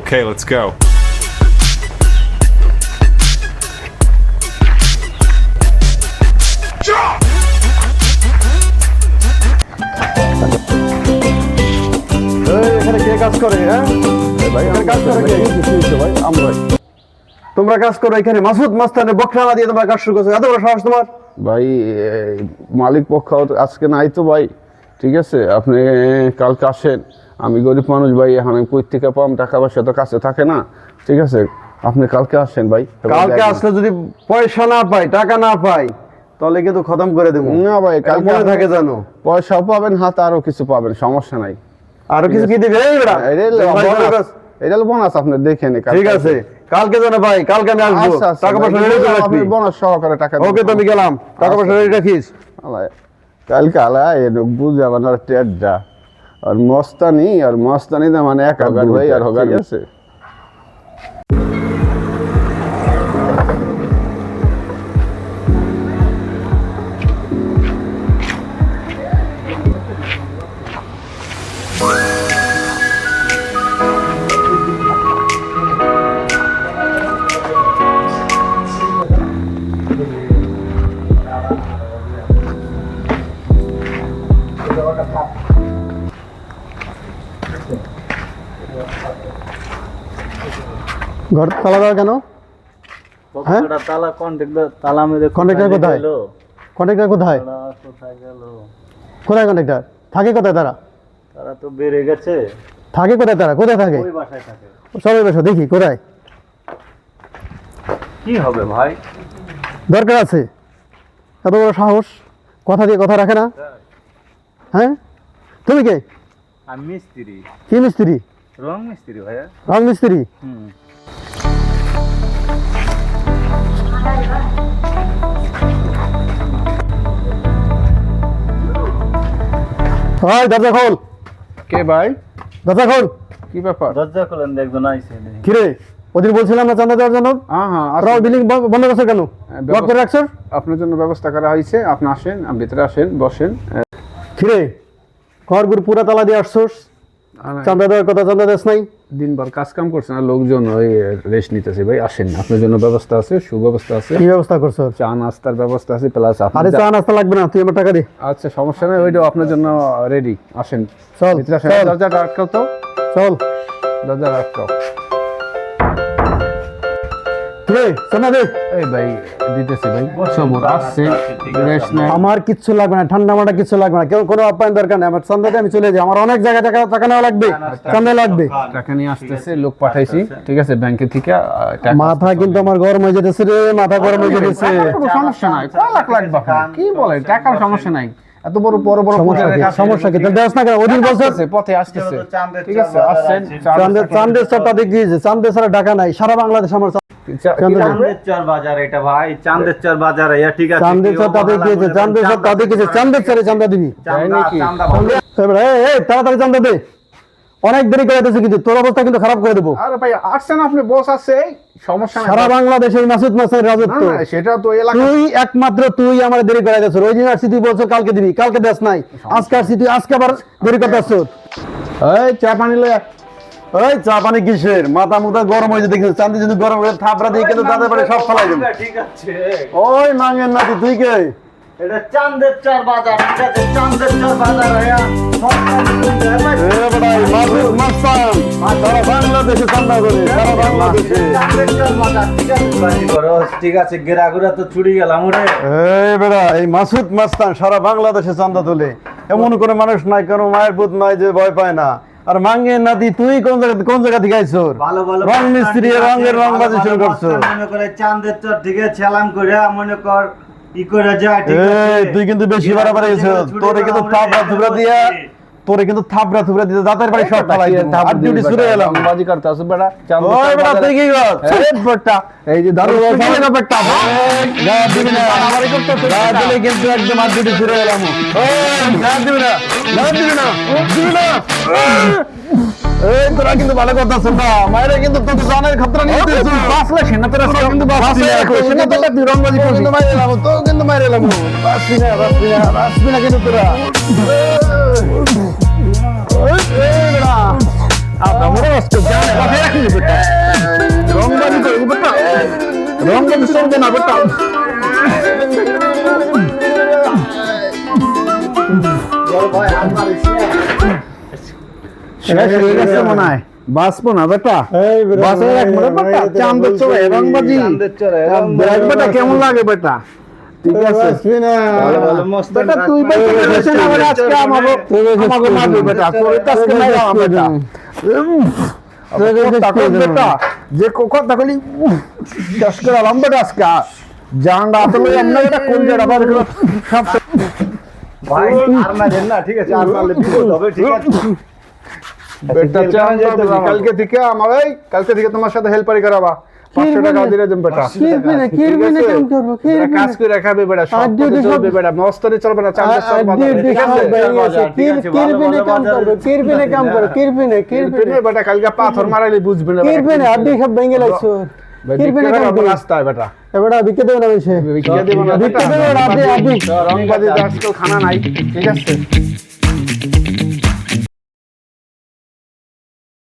Okay, let's go. এখানে কে কাজ করে? হ্যাঁ ভাই, কাজ করে কে? ভাই আমরা। তোমরা কাজ করো এখানে? মাসুদ মাস্তানে বকরানা দিয়ে তোমরা কাজ শুরু করছো, এত বড় সাহস তোমার? ভাই মালিক পক্ষ আজকে নাই তো ভাই, ঠিক আছে, আপনি কালকে আসেন। আমি গরিব মানুষ ভাই, এখন আমি কই থেকে পাম, টাকা পয়সা তো কাছে থাকে না, ঠিক আছে, আপনি কালকে আসেন ভাই। কালকে আসলে যদি পয়সা না পাই, টাকা না পাই, তাহলে কিন্তু খতম করে দেবো। না ভাই, কালকে মনে থাকে জানো, পয়সাও পাবেন, হাতে আরো কিছু পাবেন, সমস্যা নাই। আরো কিছু কি দিবে? এটা বোনাস, আপনি দেখেন। ঠিক আছে, কালকে জানো ভাই, কালকে আমি আসবো। টাকা পয়সা রেডি করে রাখবি, বোনাস সহকারে টাকা। ওকে, তুমি গেলাম, টাকা পয়সা রেডি রাখিস। কালকে আলাই বুঝে আমার টেডটা আর মস্তানি না, মানে এক হাজার ভাই আর হবে আছে। ঘর তালা দেওয়া কেন? হ্যাঁ, তালা তালা মেরে কন্ট্রাক্টর কোথায়? কন্ট্রাক্টর কোথায়? কোথায় কন্ট্রাক্টর? থাকে কোথায় তারা? তারা তো বেড়ে গেছে। থাকে কোথায় তারা? কোথায় থাকে? ওই বাসায় থাকে। সবাই বসো, দেখি কোথায়। কি হবে ভাই? দরকার আছে, এত বড় সাহস, কথা দিয়ে কথা রাখে না। হ্যাঁ, তুমি কে? আমি মিস্ত্রি। কি মিস্ত্রি? রং মিস্ত্রি ভাইয়া। রং মিস্ত্রি? ভাই দরজা খোল। কে ভাই? দরজা খোল। কি ব্যাপার? দরজা খোলেন, একজন আইছে। কিরে, ওদিন বলছিলাম না চাঁদা দেওয়ার জন্য? হ্যাঁ, বিল্ডিং বন্ধ করছো কেন? লক করে রাখছো? আপনার জন্য ব্যবস্থা করা হয়েছে, আপনি আসেন, ভিতরে আসেন, বসেন। কিরে, ঘরগুলো পুরা তালা দিয়ে আসছোস, চাঁদা দেওয়ার কথা, চাঁদা দেশ নাই। দিনভর কাজ কাম করছেন আর লোকজন ওই রেস্ট নিতেছে ভাই, আসেন, আপনার জন্য ব্যবস্থা আছে, সুব্যবস্থা আছে। কি ব্যবস্থা করছো? চা নাস্তার ব্যবস্থা আছে, প্লাস আরে চা নাস্তা লাগবে না, তুই আমার টাকা দে। আচ্ছা, সমস্যা নেই, ওইটাও আপনার জন্য রেডি। আসেন, চল ভিতরে আসেন। চল দরজাটা আটকাও তো, চল। দরজা আটকাও। কিরে, চাঁদা দে। এই ভাই দিতেছি ভাই, সবুর আসছে, রেস্ট নেই। আমার কিচ্ছু লাগবে না, ঠান্ডা মাটা কিচ্ছু লাগবে না, কেউ কোনো আপ্যায়ন দরকার নেই। আমার চান্দাতে আমি চলে যাই, আমার অনেক জায়গায় টাকা নেওয়া লাগবে, চান্দা লাগবে। টাকা নিয়ে আসতেছে, লোক পাঠাইছি, ঠিক আছে, ব্যাংকে থেকে মাথা কিন্তু আমার গরম হয়ে যেতেছে রে, মাথা গরম হয়ে যেতেছে। সমস্যা নাই, কয় লাখ লাগবে আপনার? কি বলে, টাকার সমস্যা নাই, এত বড় বড় সমস্যা কি? তাহলে দেখ না কেন, ওদিন বলছে পথে আসতেছে, ঠিক আছে, আসছেন। চান্দের চরটা দেখিয়েছে, চান্দের ছাড়া টাকা নাই সারা বাংলাদেশ। আমার চান্দের চর বাজার এটা ভাই, চান্দের চর বাজার। ঠিক আছে, চান্দের চরটা দেখিয়েছে, চান্দের চরটা দেখিয়েছে, চান্দের চরে চান্দা দিবি। তাড়াতাড়ি চান্দা দে, অনেক দেরি করে দিয়েছে, কিন্তু তোর অবস্থা কিন্তু খারাপ করে দেবো। আরে ভাই আসছেন, আপনি বস আছে, সমস্যা নাই। সারা বাংলাদেশে মাসুদ মাসের রাজত্ব, সেটা তো এলাকা, তুই একমাত্র তুই আমার দেরি করে দিয়েছ। ওই দিন আসছি তুই বলছো কালকে দিবি, কালকে দেশ নাই, আজকে আসছি তুই আজকে আবার দেরি করতে আসছো। এই চা পানি লয়া। ওই চা পানি কিসের? মাথা মুথা গরম হয়ে যেতে, চান্দি যদি গরম হয়ে থাপড়া দিয়ে কিন্তু তাদের বাড়ি সব ফেলাই দেবো। ঠিক আছে, ওই মাঙ্গের নাতি, তুই কে? এটা চান্দের চর বাজার, ঠিক আছে, চান্দের চর বাজার ভাইয়া। মাসুদ মাস্তান সারা বাংলাদেশে চান্দা করে, সারা বাংলাদেশে। চান্দের চর বাজার, ঠিক আছে ভাই, ঠিক আছে, গেরাগুড়া তো ছুটি গেলাম ওরে। এই বেড়া, এই মাসুদ মাস্তান সারা বাংলাদেশে চান্দা তোলে, এমন কোনো মানুষ নাই, কোনো মায়ের বুধ নাই যে ভয় পায় না। আর মাঙ্গের নাতি, তুই কোন জায়গা থেকে আইছো? ভালো ভালো রং মিস্ত্রি, রঙের রংবাজি শুরু করছো। মনে করে চান্দের চর, ঠিক আছে, সালাম করে মনে কর ই করে যায়, ঠিক আছে। তুই কিন্তু বেশি বাড়াবাড়ি হয়েছো, তোরে কিন্তু থাপড়া থুবড়া দিয়া, তোরে কিন্তু থাপড়া থুবড়া দিয়ে দাঁতের বাড়ি সব ফেলাই দেবো। আর ডিউটি শুরু এলাম, বাজি করতে আসো বেটা। ওই বেটা তুই কি কর? এই যে দারু দিলে কিন্তু একদম আর ডিউটি শুরু এলাম। দিবি না। এই তোরা কিন্তু ভালো কথা আছে না, মায়েরা কিন্তু তোর জানের খাতরা নিয়ে দিয়েছো। বাসলে সেনা তোরা কিন্তু বাসলে সেনা তোরা তুই রংবাজি করছিস, কিন্তু মাইরে এলাম, তো কিন্তু মাইরে এলাম। বাসবি না কিন্তু তোরা। আমরা মনে হচ্ছে জানে বাসায় রাখি বেটা রংবাজি করে বেটা রংবাজি চলবে না বেটা শেষ হয়ে গেছে মনে হয় বাঁচবো না বেটা বাসায় রাখবো না বেটা চাঁদের চলে রংবাজি দেখ বেটা কেমন লাগে বেটা ঠিক আছে বেটা তুই বেটা গেছিস না বেটা আজকে আমাকে মারবি বেটা তোর আজকে মারলাম বেটা বেটা যে কথা কলি চাষ করে আলাম বেটা আজকে জানটা আসলে আমরা বেটা কোন জায়গা বার করে সব ভাই আর মারেন না ঠিক আছে আর মারলে বিপদ হবে ঠিক আছে বেটা চান কালকে থেকে আমার এই কালকে থেকে তোমার সাথে হেল্পারি করাবা 500 টাকা দিয়ে দেন বেটা কিরবে না কাম করব বেটা কাজ করে রাখাবে বেটা সব কিছু চলবে বেটা মস্তরে চলবে না চাঁদের চলবে ঠিক আছে কিরবে বেটা কালকে পাথর মারাইলে বুঝবে না রাস্তায় বেটা বিকে দেবে না বলছে বিকে দেব না বেটা রংবাজি আজকাল খানা নাই ঠিক আছে